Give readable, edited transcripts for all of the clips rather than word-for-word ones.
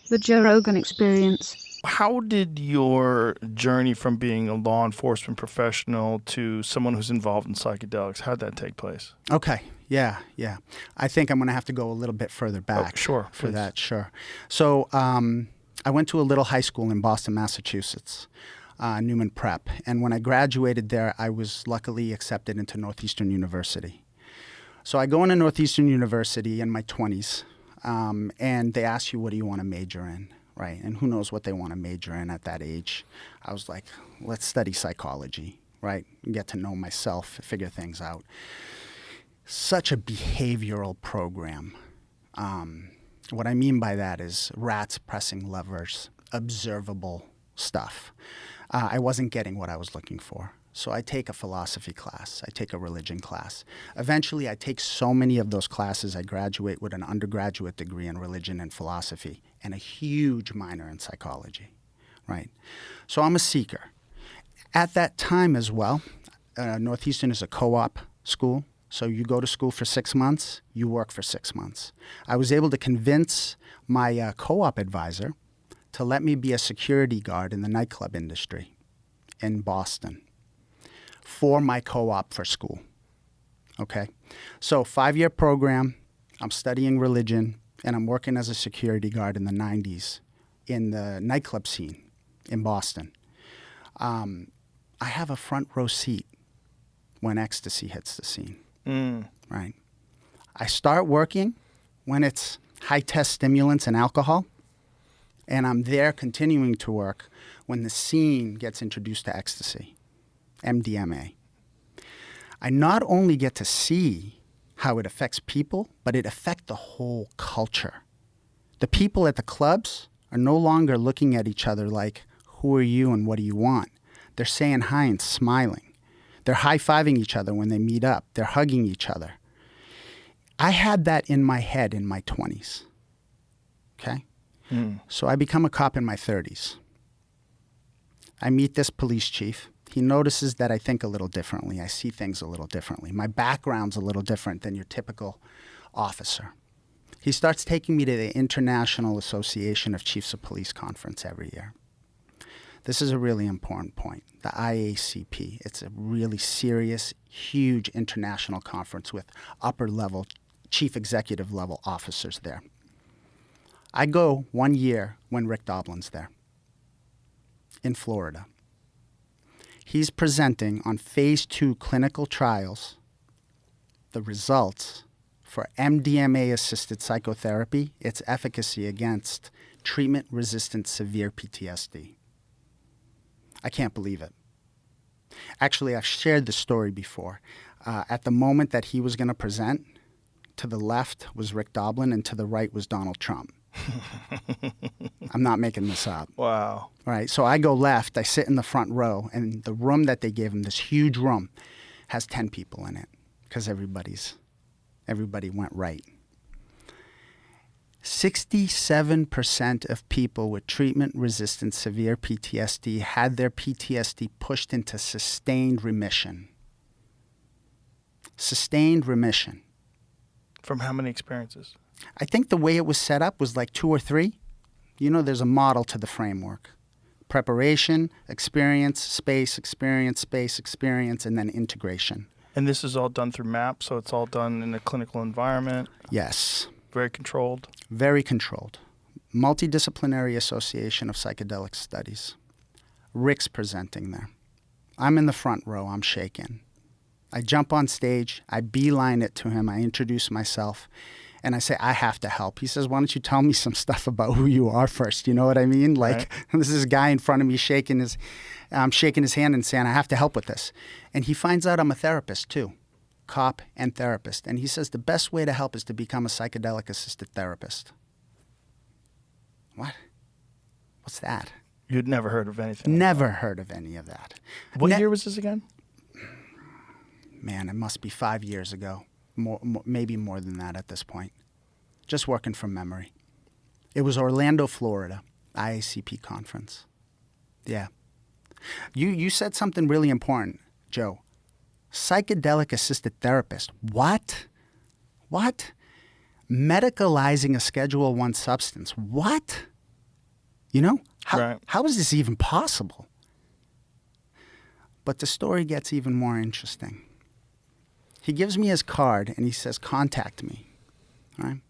The Joe Rogan Experience. How did your journey from being a law enforcement professional to someone who's involved in psychedelics, how did that take place? Okay. Yeah. I think I'm going to have to go a little bit further back. Sure, for please. that. Sure. So I went to a little high school in Boston, Massachusetts, Newman Prep. And when I graduated there, I was luckily accepted into Northeastern University. So I go into Northeastern University in my 20s, and they ask you, what do you want to major in? Right. And who knows what they want to major in at that age. I was like, let's study psychology, right? Get to know myself, figure things out. Such a behavioral program. What I mean by that is rats pressing levers, observable stuff. I wasn't getting what I was looking for. So I take a philosophy class. I take a religion class. Eventually, I take so many of those classes, I graduate with an undergraduate degree in religion and philosophy and a huge minor in psychology, right? So I'm a seeker. At that time as well, Northeastern is a co-op school. So you go to school for 6 months, you work for 6 months. I was able to convince my co-op advisor to let me be a security guard in the nightclub industry in Boston for my co-op for school. Okay? So 5-year program, I'm studying religion, and I'm working as a security guard in the 90s in the nightclub scene in Boston. I have a front row seat when ecstasy hits the scene. Right. I start working when it's high-test stimulants and alcohol, and I'm there continuing to work when the scene gets introduced to ecstasy, MDMA. I not only get to see how it affects people, but it affects the whole culture. The people at the clubs are no longer looking at each other like, who are you and what do you want? They're saying hi and smiling. They're high-fiving each other when they meet up. They're hugging each other. I had that in my head in my 20s, okay? So I become a cop in my 30s. I meet this police chief. He notices that I think a little differently. I see things a little differently. My background's a little different than your typical officer. He starts taking me to the International Association of Chiefs of Police conference every year. This is a really important point. The IACP, it's a really serious, huge international conference with upper-level, chief executive-level officers there. I go 1 year when Rick Doblin's there in Florida. He's presenting on phase 2 clinical trials the results for MDMA-assisted psychotherapy, its efficacy against treatment-resistant severe PTSD. I can't believe it. Actually, I've shared the story before. At the moment that he was going to present, to the left was Rick Doblin and to the right was Donald Trump. I'm not making this up. Wow. Right. So I go left, I sit in the front row, and the room that they gave him, this huge room, has 10 people in it because everybody went right. 67% of people with treatment-resistant severe PTSD had their PTSD pushed into sustained remission. Sustained remission. From how many experiences? I think the way it was set up was like 2 or 3. You know, there's a model to the framework. Preparation, experience, space, and then integration. And this is all done through MAP, so it's all done in a clinical environment? Yes. Very controlled? Very controlled. Multidisciplinary Association of Psychedelic Studies. Rick's presenting there. I'm in the front row. I'm shaking. I jump on stage. I beeline it to him. I introduce myself. And I say, I have to help. He says, why don't you tell me some stuff about who you are first? You know what I mean? Like, right. This is a guy in front of me shaking his hand and saying, I have to help with this. And he finds out I'm a therapist too. Cop and therapist. And he says the best way to help is to become a psychedelic-assisted therapist. What? What's that? You'd never heard of anything? Never heard of any of that. What year was this again? Man, it must be 5 years ago. Maybe more than that at this point. Just working from memory. It was Orlando, Florida, IACP conference. Yeah. You said something really important, Joe. Psychedelic-assisted therapist. What? What? Medicalizing a Schedule I substance. What? You know? Right. How is this even possible? But the story gets even more interesting. He gives me his card and he says, contact me. All right?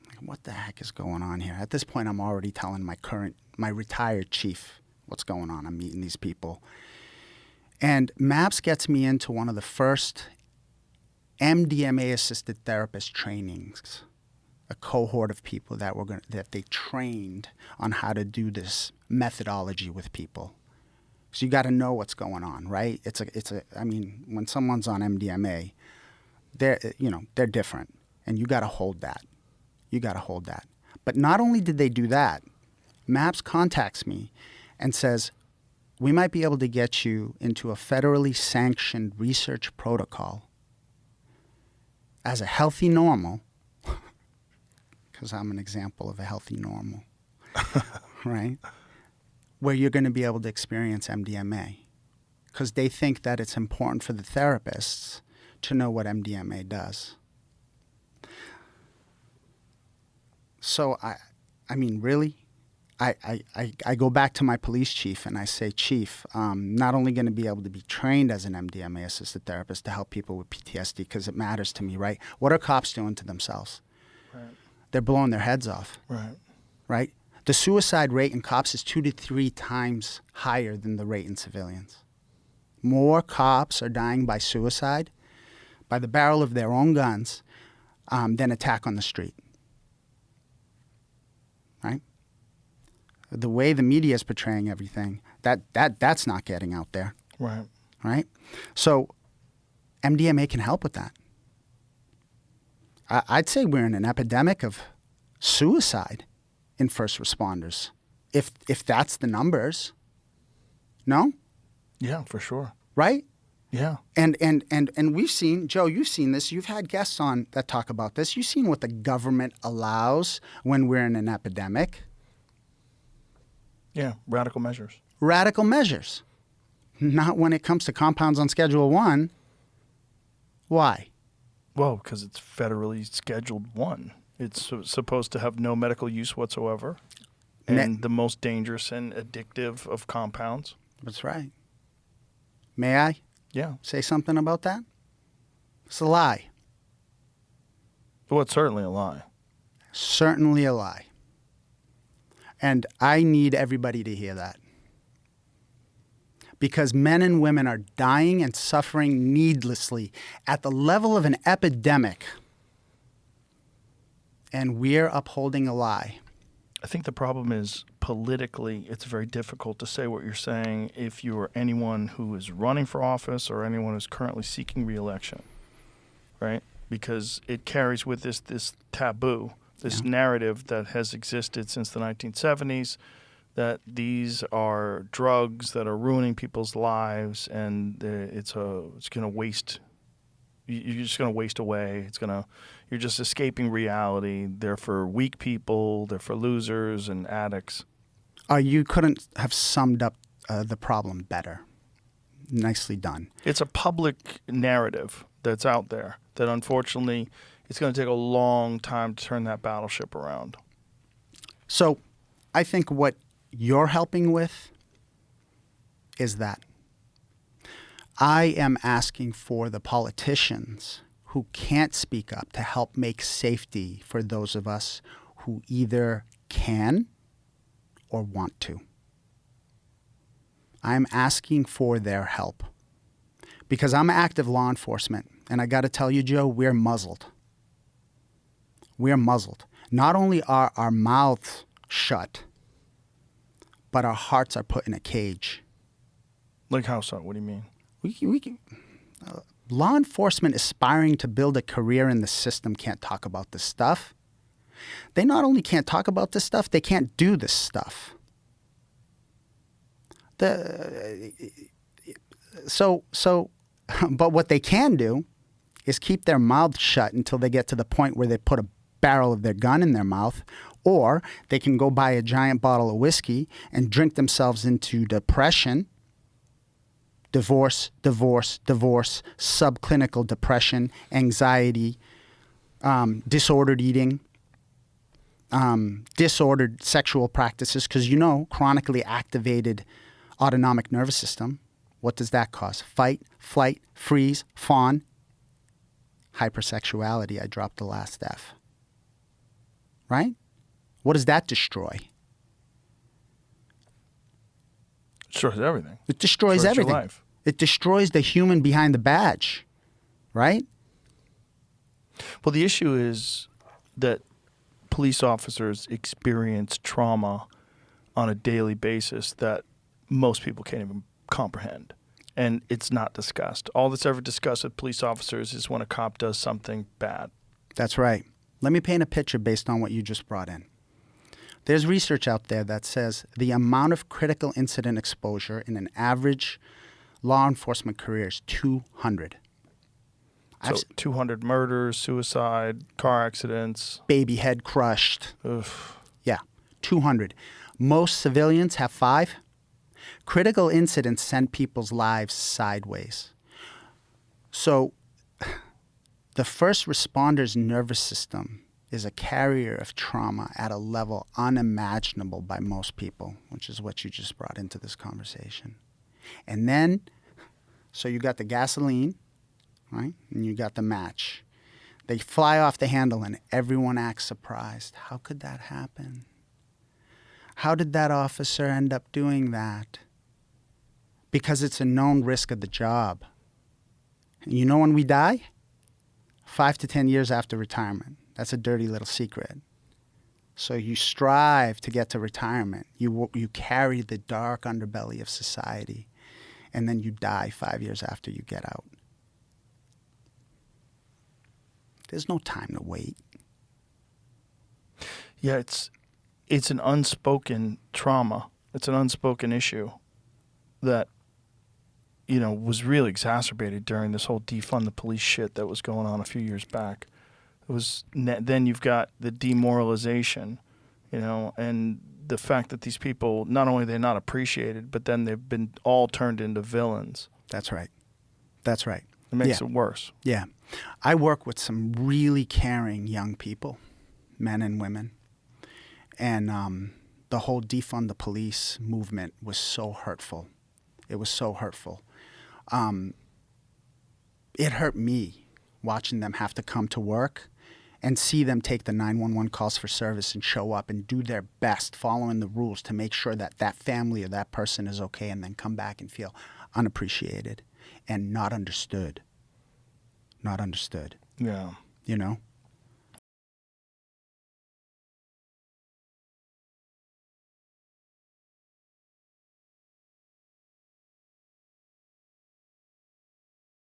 Like, what the heck is going on here? At this point, I'm already telling my retired chief what's going on. I'm meeting these people. And MAPS gets me into one of the first MDMA-assisted therapist trainings, a cohort of people that they trained on how to do this methodology with people. So you got to know what's going on, right? I mean, when someone's on MDMA, they're different, and you got to hold that. You got to hold that. But not only did they do that, MAPS contacts me and says, we might be able to get you into a federally sanctioned research protocol as a healthy normal, because I'm an example of a healthy normal, right? Where you're going to be able to experience MDMA, because they think that it's important for the therapists to know what MDMA does. So, I mean, really? I go back to my police chief and I say, Chief, I'm not only going to be able to be trained as an MDMA-assisted therapist to help people with PTSD, because it matters to me, right? What are cops doing to themselves? Right. They're blowing their heads off. Right. Right? The suicide rate in cops is 2 to 3 times higher than the rate in civilians. More cops are dying by suicide, by the barrel of their own guns, than attack on the street. Right? The way the media is portraying everything, that's not getting out there. Right. Right? So MDMA can help with that. I'd say we're in an epidemic of suicide in first responders, if that's the numbers. No? Yeah, for sure. Right? Yeah. And we've seen, Joe, you've seen this. You've had guests on that talk about this. You've seen what the government allows when we're in an epidemic. Yeah, radical measures. Radical measures. Not when it comes to compounds on Schedule 1. Why? Well, because it's federally scheduled 1. It's supposed to have no medical use whatsoever, and the most dangerous and addictive of compounds. That's right. May I? Yeah. Say something about that? It's a lie. Well, it's certainly a lie. Certainly a lie. And I need everybody to hear that. Because men and women are dying and suffering needlessly at the level of an epidemic. And we're upholding a lie. I think the problem is politically, it's very difficult to say what you're saying if you are anyone who is running for office or anyone who's currently seeking re-election, right? Because it carries with this taboo, this narrative that has existed since the 1970s, that these are drugs that are ruining people's lives, and it's going to waste. You're just going to waste away. You're just escaping reality. They're for weak people. They're for losers and addicts. You couldn't have summed up the problem better. Nicely done. It's a public narrative that's out there that, unfortunately, it's going to take a long time to turn that battleship around. So I think what you're helping with is that. I am asking for the politicians who can't speak up to help make safety for those of us who either can or want to. I'm asking for their help because I'm active law enforcement, and I got to tell you, Joe, we're muzzled. We're muzzled. Not only are our mouths shut, but our hearts are put in a cage. Like how so? What do you mean? Law enforcement aspiring to build a career in the system can't talk about this stuff. They not only can't talk about this stuff, they can't do this stuff. But what they can do is keep their mouths shut until they get to the point where they put a barrel of their gun in their mouth, or they can go buy a giant bottle of whiskey and drink themselves into depression, divorce, subclinical depression, anxiety, disordered eating, disordered sexual practices, because chronically activated autonomic nervous system, what does that cause? Fight, flight, freeze, fawn. Hypersexuality, I dropped the last F. Right? What does that destroy? Destroys everything. It destroys Your everything. life. It destroys the human behind the badge, right? Well, the issue is that police officers experience trauma on a daily basis that most people can't even comprehend. And it's not discussed. All that's ever discussed with police officers is when a cop does something bad. That's right. Let me paint a picture based on what you just brought in. There's research out there that says the amount of critical incident exposure in an average law enforcement career is 200. So 200 murders, suicide, car accidents. Baby head crushed. Oof. Yeah, 200. Most civilians have 5. Critical incidents send people's lives sideways. So the first responder's nervous system is a carrier of trauma at a level unimaginable by most people, which is what you just brought into this conversation. And then, so you got the gasoline, right? And you got the match. They fly off the handle and everyone acts surprised. How could that happen? How did that officer end up doing that? Because it's a known risk of the job. And you know when we die? 5 to 10 years after retirement. That's a dirty little secret. So you strive to get to retirement. You carry the dark underbelly of society, and then you die 5 years after you get out. There's no time to wait. Yeah, it's an unspoken trauma. It's an unspoken issue that, was really exacerbated during this whole defund the police shit that was going on a few years back. Then you've got the demoralization, and the fact that these people, not only they're not appreciated, but then they've been all turned into villains. That's right. That's right. It makes it worse. Yeah. I work with some really caring young people, men and women. And the whole defund the police movement was so hurtful. It was so hurtful. It hurt me watching them have to come to work and see them take the 911 calls for service and show up and do their best following the rules to make sure that that family or that person is okay, and then come back and feel unappreciated and not understood. Not understood. Yeah.